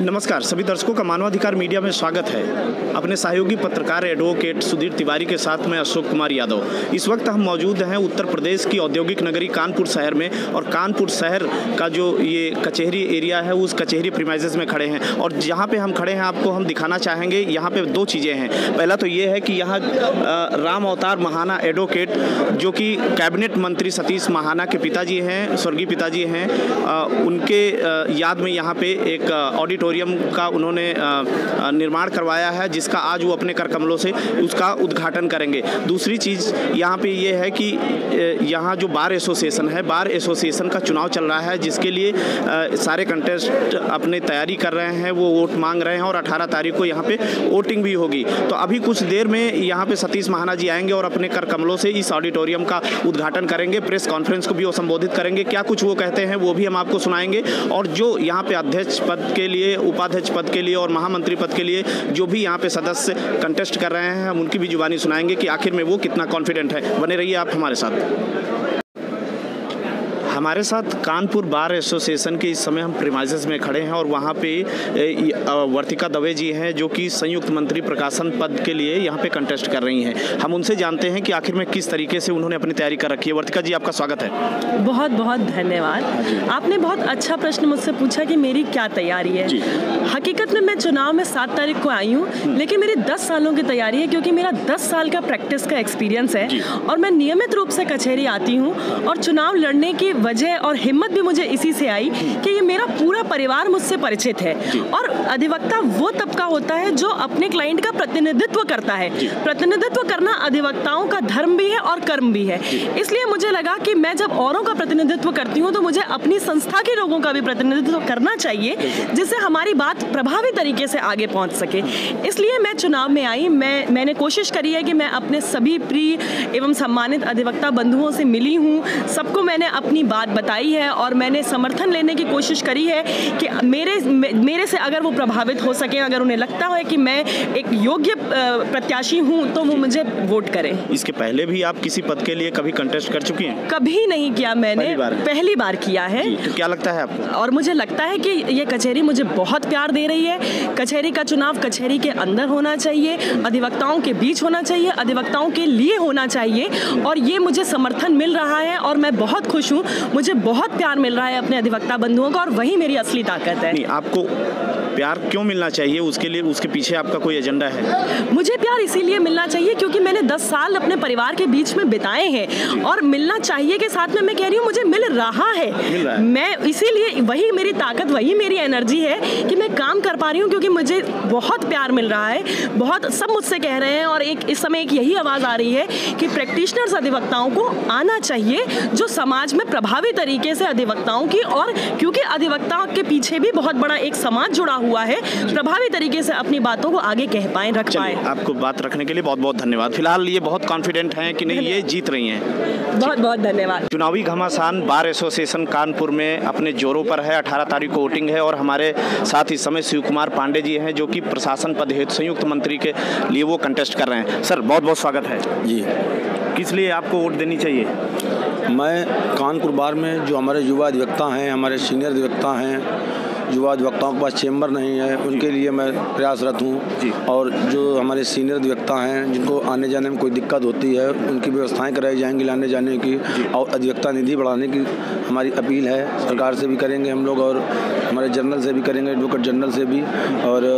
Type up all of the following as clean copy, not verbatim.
नमस्कार, सभी दर्शकों का मानवाधिकार मीडिया में स्वागत है। अपने सहयोगी पत्रकार एडवोकेट सुधीर तिवारी के साथ मैं अशोक कुमार यादव। इस वक्त हम मौजूद हैं उत्तर प्रदेश की औद्योगिक नगरी कानपुर शहर में, और कानपुर शहर का जो ये कचहरी एरिया है उस कचहरी प्रीमाइसेस में खड़े हैं। और जहाँ पे हम खड़े हैं आपको हम दिखाना चाहेंगे, यहाँ पे दो चीज़ें हैं। पहला तो ये है कि यहाँ राम अवतार महाना एडवोकेट, जो कि कैबिनेट मंत्री सतीश महाना के पिताजी हैं, स्वर्गीय पिताजी हैं, उनके याद में यहाँ पे एक ऑडिटोरियम का उन्होंने निर्माण करवाया है, जिसका आज वो अपने कर कमलों से उसका उद्घाटन करेंगे। दूसरी चीज़ यहाँ पे ये है कि यहाँ जो बार एसोसिएशन है, बार एसोसिएशन का चुनाव चल रहा है, जिसके लिए सारे कंटेस्ट अपने तैयारी कर रहे हैं, वो वोट मांग रहे हैं, और 18 तारीख को यहाँ पे वोटिंग भी होगी। तो अभी कुछ देर में यहाँ पे सतीश महाना जी आएंगे और अपने कर कमलों से इस ऑडिटोरियम का उद्घाटन करेंगे। प्रेस कॉन्फ्रेंस को भी वो संबोधित करेंगे। क्या कुछ वो कहते हैं वो भी हम आपको सुनाएंगे, और जो यहाँ पे अध्यक्ष पद के लिए, उपाध्यक्ष पद के लिए और महामंत्री पद के लिए जो भी यहाँ पे सदस्य कंटेस्ट कर रहे हैं, हम उनकी भी जुबानी सुनाएंगे कि आखिर में वो कितना कॉन्फिडेंट है। बने रहिए आप हमारे साथ। हमारे साथ कानपुर बार एसोसिएशन के इस समय हम प्रीमाइसेस में खड़े हैं, और वहाँ पे वर्तिका दवे जी हैं, जो कि संयुक्त मंत्री प्रकाशन पद के लिए यहाँ पे कंटेस्ट कर रही हैं। हम उनसे जानते हैं कि आखिर में किस तरीके से उन्होंने अपनी तैयारी कर रखी है। वर्तिका जी, आपका स्वागत है। बहुत बहुत धन्यवाद। आपने बहुत अच्छा प्रश्न मुझसे पूछा कि मेरी क्या तैयारी है। हकीकत में मैं चुनाव में 7 तारीख को आई हूँ, लेकिन मेरी 10 सालों की तैयारी है, क्योंकि मेरा 10 साल का प्रैक्टिस का एक्सपीरियंस है, और मैं नियमित रूप से कचहरी आती हूँ। और चुनाव लड़ने की वजह और हिम्मत भी मुझे इसी से आई कि ये मेरा पूरा परिवार मुझसे परिचित है। और अधिवक्ता वो तबका होता है जो अपने क्लाइंट का प्रतिनिधित्व करता है। प्रतिनिधित्व करना अधिवक्ताओं का धर्म भी है और कर्म भी है। इसलिए मुझे लगा कि मैं जब औरों का प्रतिनिधित्व करती हूँ तो मुझे अपनी संस्था के लोगों का भी प्रतिनिधित्व करना चाहिए, जिससे हमारी बात प्रभावी तरीके से आगे पहुँच सके। इसलिए मैं चुनाव में आई। मैंने कोशिश करी है कि मैं अपने सभी प्रिय एवं सम्मानित अधिवक्ता बंधुओं से मिली हूँ, सबको मैंने अपनी बात बताई है, और मैंने समर्थन लेने की कोशिश करी है कि मेरे से अगर वो प्रभावित हो सके, अगर उन्हें लगता है कि मैं एक योग्य प्रत्याशी हूं, तो वो मुझे वोट करें। इसके पहले भी आप किसी पद के लिए कभी कंटेस्ट कर चुकी हैं? कभी नहीं किया मैंने, पहली बार किया है। तो क्या लगता है आपको? और मुझे लगता है कि ये कचहरी मुझे बहुत प्यार दे रही है। कचहरी का चुनाव कचहरी के अंदर होना चाहिए, अधिवक्ताओं के बीच होना चाहिए, अधिवक्ताओं के लिए होना चाहिए, और ये मुझे समर्थन मिल रहा है, और मैं बहुत खुश हूँ। मुझे बहुत प्यार मिल रहा है अपने अधिवक्ता बंधुओं का, और वही मेरी असली ताकत है। नहीं, आपको प्यार क्यों मिलना चाहिए? उसके लिए, उसके पीछे आपका कोई एजेंडा है? मुझे प्यार इसीलिए मिलना चाहिए क्योंकि मैंने 10 साल अपने परिवार के बीच में बिताए हैं, और मिलना चाहिए के साथ में मैं कह रही हूँ मुझे मिल रहा है। मैं इसीलिए, वही मेरी ताकत, वही मेरी एनर्जी है कि मैं काम कर पा रही हूँ, क्योंकि मुझे बहुत प्यार मिल रहा है। बहुत सब मुझसे कह रहे हैं, और इस समय एक यही आवाज़ आ रही है कि प्रैक्टिशनर्स अधिवक्ताओं को आना चाहिए, जो समाज में प्रभावी तरीके से अधिवक्ताओं की, और क्योंकि अधिवक्ताओं के पीछे भी बहुत बड़ा एक समाज जुड़ा हुआ है, प्रभावी तरीके से अपनी बातों को आगे कह पाएं, रख पाएं। आपको बात रखने के लिए बहुत बहुत धन्यवाद। फिलहाल ये बहुत कॉन्फिडेंट हैं कि नहीं, ये जीत रही हैं। बहुत बहुत धन्यवाद। चुनावी घमासान बार एसोसिएशन कानपुर में अपने जोरों पर है। 18 तारीख को वोटिंग है, और हमारे साथ इस समय शिव कुमार पांडे जी हैं, जो कि प्रशासन पद हेतु संयुक्त मंत्री के लिए वो कंटेस्ट कर रहे हैं। सर, बहुत बहुत स्वागत है जी। किस लिए आपको वोट देनी चाहिए? मैं कानपुर बार में जो हमारे युवा अधिवक्ता हैं, हमारे सीनियर अधिवक्ता हैं, युवा अधिवक्ताओं के पास चेंबर नहीं है, उनके लिए मैं प्रयासरत हूँ। और जो हमारे सीनियर अधिवक्ता हैं, जिनको आने जाने में कोई दिक्कत होती है, उनकी व्यवस्थाएं कराई जाएंगी लाने जाने की, और अधिवक्ता निधि बढ़ाने की हमारी अपील है। सरकार से भी करेंगे हम लोग, और हमारे जनरल से भी करेंगे, एडवोकेट जनरल से भी, और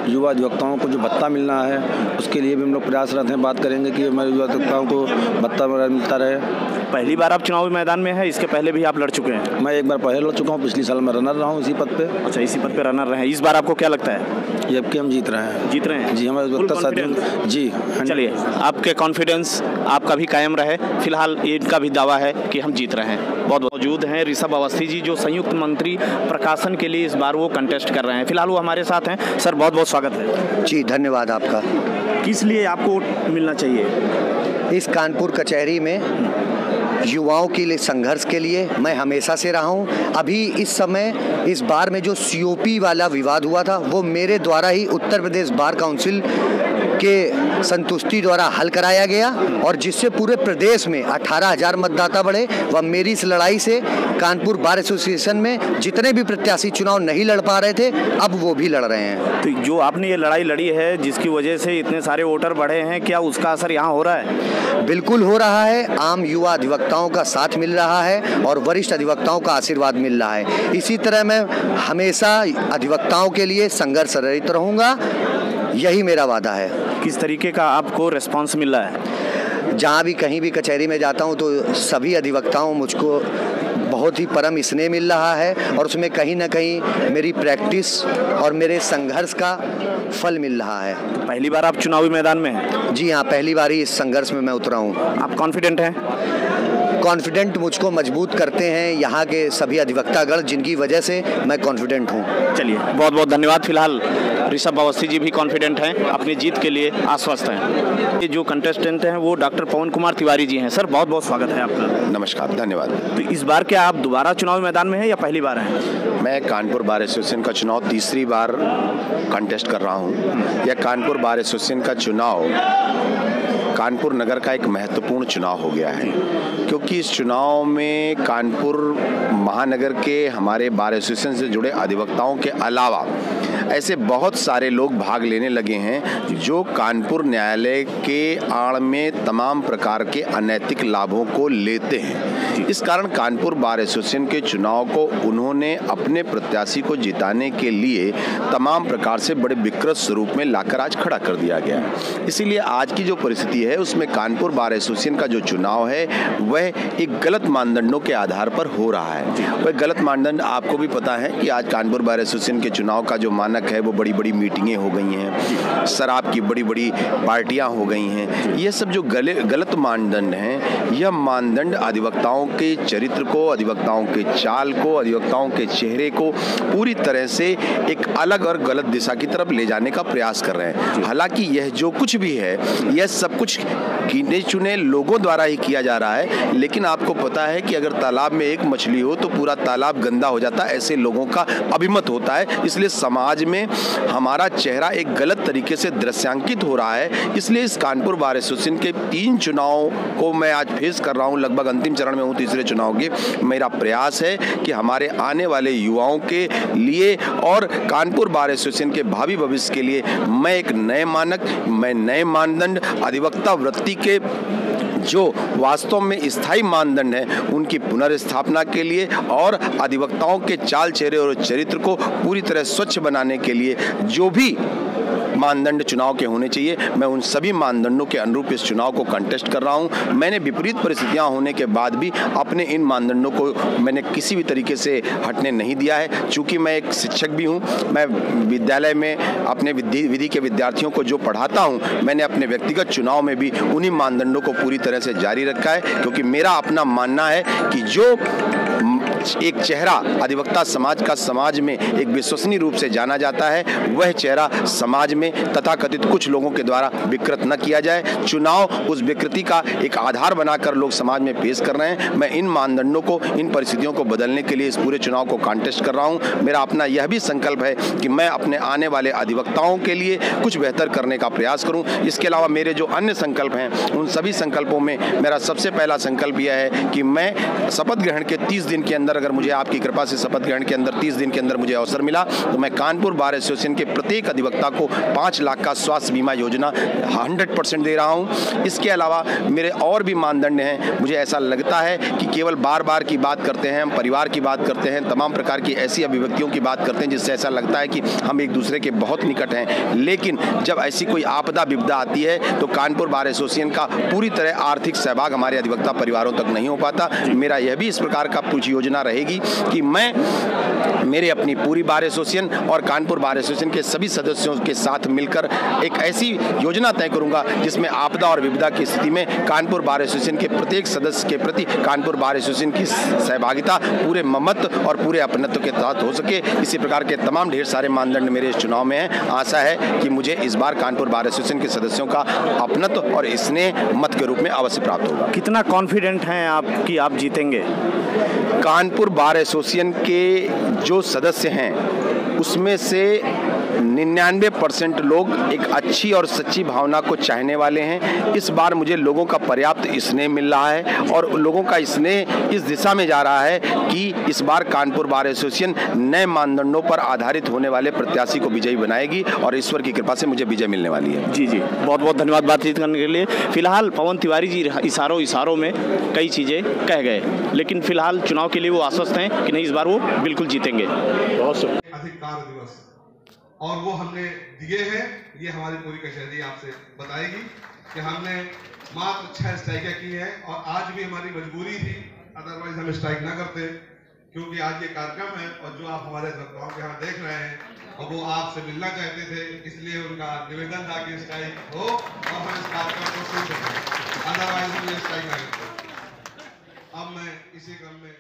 युवा अधिवक्ताओं को जो भत्ता मिलना है उसके लिए भी हम लोग प्रयासरत हैं। बात करेंगे कि हमारे युवा अधिवक्ताओं को भत्ता मिलता रहे। पहली बार आप चुनावी मैदान में हैं, इसके पहले भी आप लड़ चुके हैं? मैं एक बार पहले लड़ चुका हूँ, पिछले साल मैं रनर रहा हूँ इसी पद पे। अच्छा, इसी पद पे रनर रहे। इस बार आपको क्या लगता है? जबकि हम जीत रहे हैं। जीत रहे हैं जी, हमारे जी। चलिए, आपके कॉन्फिडेंस आपका भी कायम रहे। फिलहाल इनका भी दावा है कि हम जीत रहे हैं। बहुत मौजूद हैं ऋषभ अवस्थी जी, जो संयुक्त मंत्री प्रकाशन के लिए इस बार वो कंटेस्ट कर रहे हैं। फिलहाल वो हमारे साथ हैं। सर, बहुत बहुत स्वागत है। जी, धन्यवाद आपका। किस लिए आपको वोट मिलना चाहिए? इस कानपुर कचहरी में युवाओं के लिए संघर्ष के लिए मैं हमेशा से रहा हूं। अभी इस समय इस बार में जो COP वाला विवाद हुआ था, वो मेरे द्वारा ही उत्तर प्रदेश बार काउंसिल के संतुष्टि द्वारा हल कराया गया और जिससे पूरे प्रदेश में 18,000 मतदाता बढ़े। व मेरी इस लड़ाई से कानपुर बार एसोसिएशन में जितने भी प्रत्याशी चुनाव नहीं लड़ पा रहे थे, अब वो भी लड़ रहे हैं। तो जो आपने ये लड़ाई लड़ी है, जिसकी वजह से इतने सारे वोटर बढ़े हैं, क्या उसका असर यहाँ हो रहा है? बिल्कुल हो रहा है। आम युवा अधिवक्ताओं का साथ मिल रहा है और वरिष्ठ अधिवक्ताओं का आशीर्वाद मिल रहा है। इसी तरह मैं हमेशा अधिवक्ताओं के लिए संघर्षरत रहूँगा, यही मेरा वादा है। किस तरीके का आपको रिस्पांस मिल रहा है? जहाँ भी कहीं भी कचहरी में जाता हूँ तो सभी अधिवक्ताओं मुझको बहुत ही परम स्नेह मिल रहा है और उसमें कहीं ना कहीं मेरी प्रैक्टिस और मेरे संघर्ष का फल मिल रहा है। पहली बार आप चुनावी मैदान में हैं? जी हाँ, पहली बार ही इस संघर्ष में मैं उतरा हूँ। आप कॉन्फिडेंट हैं? कॉन्फिडेंट मुझको मजबूत करते हैं यहाँ के सभी अधिवक्तागण, जिनकी वजह से मैं कॉन्फिडेंट हूँ। चलिए, बहुत बहुत धन्यवाद। फिलहाल ऋषभ अवस्थी जी भी कॉन्फिडेंट हैं, अपनी जीत के लिए आश्वस्त हैं। ये जो कंटेस्टेंट हैं वो डॉक्टर पवन कुमार तिवारी जी हैं। सर, बहुत बहुत स्वागत है आपका। नमस्कार, धन्यवाद। तो इस बार क्या आप दोबारा चुनावी मैदान में हैं या पहली बार हैं? मैं कानपुर बार एसोसिएशन का चुनाव तीसरी बार कंटेस्ट कर रहा हूँ। यह कानपुर बार एसोसिएशन का चुनाव कानपुर नगर का एक महत्वपूर्ण चुनाव हो गया है, क्योंकि इस चुनाव में कानपुर महानगर के हमारे बार एसोसिएशन से जुड़े अधिवक्ताओं के अलावा ऐसे बहुत सारे लोग भाग लेने लगे हैं जो कानपुर न्यायालय के आड़ में तमाम प्रकार के अनैतिक लाभों को लेते हैं। इस कारण कानपुर बार एसोसिएशन के चुनाव को उन्होंने अपने प्रत्याशी को जिताने के लिए तमाम प्रकार से बड़े विकृत स्वरूप में लाकर आज खड़ा कर दिया गया। इसीलिए आज की जो परिस्थिति है उसमें कानपुर बार एसोसिएशन का जो चुनाव है वह एक गलत मानदंडों के आधार पर हो रहा है। वह गलत मानदंड आपको भी पता है कि आज कानपुर बार एसोसिएशन के चुनाव का जो मानक है वो बड़ी बड़ी मीटिंगें हो गई हैं, शराब की बड़ी बड़ी पार्टियां हो गई हैं। ये सब जो गलत मानदंड हैं, यह मानदंड अधिवक्ताओं के चरित्र को, अधिवक्ताओं के चाल को, अधिवक्ताओं के चेहरे को पूरी तरह से एक अलग और गलत दिशा की तरफ ले जाने का प्रयास कर रहे हैं। हालांकि यह जो कुछ भी है यह सब कुछ गिने चुने लोगों द्वारा ही किया जा रहा है, लेकिन आपको पता है कि अगर तालाब में एक मछली हो तो पूरा तालाब गंदा हो जाता है, ऐसे लोगों का अभिमत होता है। इसलिए समाज में हमारा चेहरा एक गलत तरीके से दृश्यांकित हो रहा है। इसलिए इस कानपुर बार एसोसिएशन के 3 चुनाव को मैं आज फेस कर रहा हूं, लगभग अंतिम चरण में हूं तीसरे चुनाव के। मेरा प्रयास है कि हमारे आने वाले युवाओं के लिए और कानपुर बार एसोसिएशन के भावी भविष्य के लिए मैं एक नए मानक, मैं नए मानदंड, अधिवक्ता वृत्ति के जो वास्तव में स्थायी मानदंड हैं उनकी पुनर्स्थापना के लिए और अधिवक्ताओं के चाल चेहरे और चरित्र को पूरी तरह स्वच्छ बनाने के लिए जो भी मानदंड चुनाव के होने चाहिए, मैं उन सभी मानदंडों के अनुरूप इस चुनाव को कंटेस्ट कर रहा हूं। मैंने विपरीत परिस्थितियां होने के बाद भी अपने इन मानदंडों को मैंने किसी भी तरीके से हटने नहीं दिया है। चूंकि मैं एक शिक्षक भी हूं, मैं विद्यालय में अपने विधि के विद्यार्थियों को जो पढ़ाता हूं, मैंने अपने व्यक्तिगत चुनाव में भी उन्हीं मानदंडों को पूरी तरह से जारी रखा है, क्योंकि मेरा अपना मानना है कि जो एक चेहरा अधिवक्ता समाज का समाज में एक विश्वसनीय रूप से जाना जाता है, वह चेहरा समाज में तथाकथित कुछ लोगों के द्वारा विकृत न किया जाए। चुनाव उस विकृति का एक आधार बनाकर लोग समाज में पेश कर रहे हैं। मैं इन मानदंडों को, इन परिस्थितियों को बदलने के लिए इस पूरे चुनाव को कंटेस्ट कर रहा हूं। मेरा अपना यह भी संकल्प है कि मैं अपने आने वाले अधिवक्ताओं के लिए कुछ बेहतर करने का प्रयास करूं। इसके अलावा मेरे जो अन्य संकल्प हैं, उन सभी संकल्पों में मेरा सबसे पहला संकल्प यह है कि मैं शपथ ग्रहण के 30 दिन के अंदर, अगर मुझे आपकी कृपा से शपथ ग्रहण के अंदर 30 दिन के अंदर मुझे अवसर मिला, तो मैं कानपुर बार एसोसिएशन के प्रत्येक अधिवक्ता को 5 लाख का स्वास्थ्य बीमा योजना 100% दे रहा हूं। इसके अलावा मेरे और भी मानदंड हैं। मुझे ऐसा लगता है कि केवल बार बार की बात करते हैं, हम परिवार की बात करते हैं, तमाम प्रकार की ऐसी अभिव्यक्तियों की बात करते हैं जिससे ऐसा लगता है कि हम एक दूसरे के बहुत निकट हैं, लेकिन जब ऐसी कोई आपदा विपदा आती है तो कानपुर बार एसोसिएशन का पूरी तरह आर्थिक सहभाग हमारे अधिवक्ता परिवारों तक नहीं हो पाता। मेरा यह भी इस प्रकार का कुछ योजना रहेगी कि मैं मेरे अपनी पूरी बार एसोसिएशन और कानपुर बार एसोसिएशन के सभी सदस्यों के साथ मिलकर एक ऐसी योजना तय करूंगा जिसमें आपदा और विपदा की स्थिति में कानपुर बार एसोसिएशन के प्रत्येक सदस्य के प्रति कानपुर बार एसोसिएशन की सहभागिता पूरे ममत्व और पूरे अपनत्व के तहत हो सके। इसी प्रकार के तमाम ढेर सारे मानदंड मेरे इस चुनाव में हैं। आशा है कि मुझे इस बार कानपुर बार एसोसिएशन के सदस्यों का अपनत्व और स्नेह मत के रूप में अवश्य प्राप्त होगा। कितना कॉन्फिडेंट हैं आप कि आप जीतेंगे? कानपुर बार एसोसिएशन के जो सदस्य हैं उसमें से 99% लोग एक अच्छी और सच्ची भावना को चाहने वाले हैं। इस बार मुझे लोगों का पर्याप्त स्नेह मिल रहा है और लोगों का स्नेह इस दिशा में जा रहा है कि इस बार कानपुर बार एसोसिएशन नए मानदंडों पर आधारित होने वाले प्रत्याशी को विजयी बनाएगी और ईश्वर की कृपा से मुझे विजय मिलने वाली है। जी बहुत बहुत धन्यवाद बातचीत करने के लिए। फिलहाल पवन तिवारी जी इशारों में कई चीज़ें कह गए, लेकिन फिलहाल चुनाव के लिए वो आश्वस्त हैं कि नहीं, इस बार वो बिल्कुल जीतेंगे। अधिक कार्य दिवस और वो हमने दिए हैं। ये हमारी पूरी कचहरी आपसे बताएगी कि हमने मात्र 6 स्ट्राइकें की हैं और आज भी हमारी मजबूरी थी, अदरवाइज हम स्ट्राइक ना करते, क्योंकि आज ये कार्यक्रम है और जो आप हमारे दर्शकों के यहाँ देख रहे हैं और वो आपसे मिलना चाहते थे, इसलिए उनका निवेदन था कि स्ट्राइक हो और हम इस कार्यक्रम को सुन सकें, अदरवाइज हम ये स्ट्राइक ना करते। अब मैं इसी क्रम में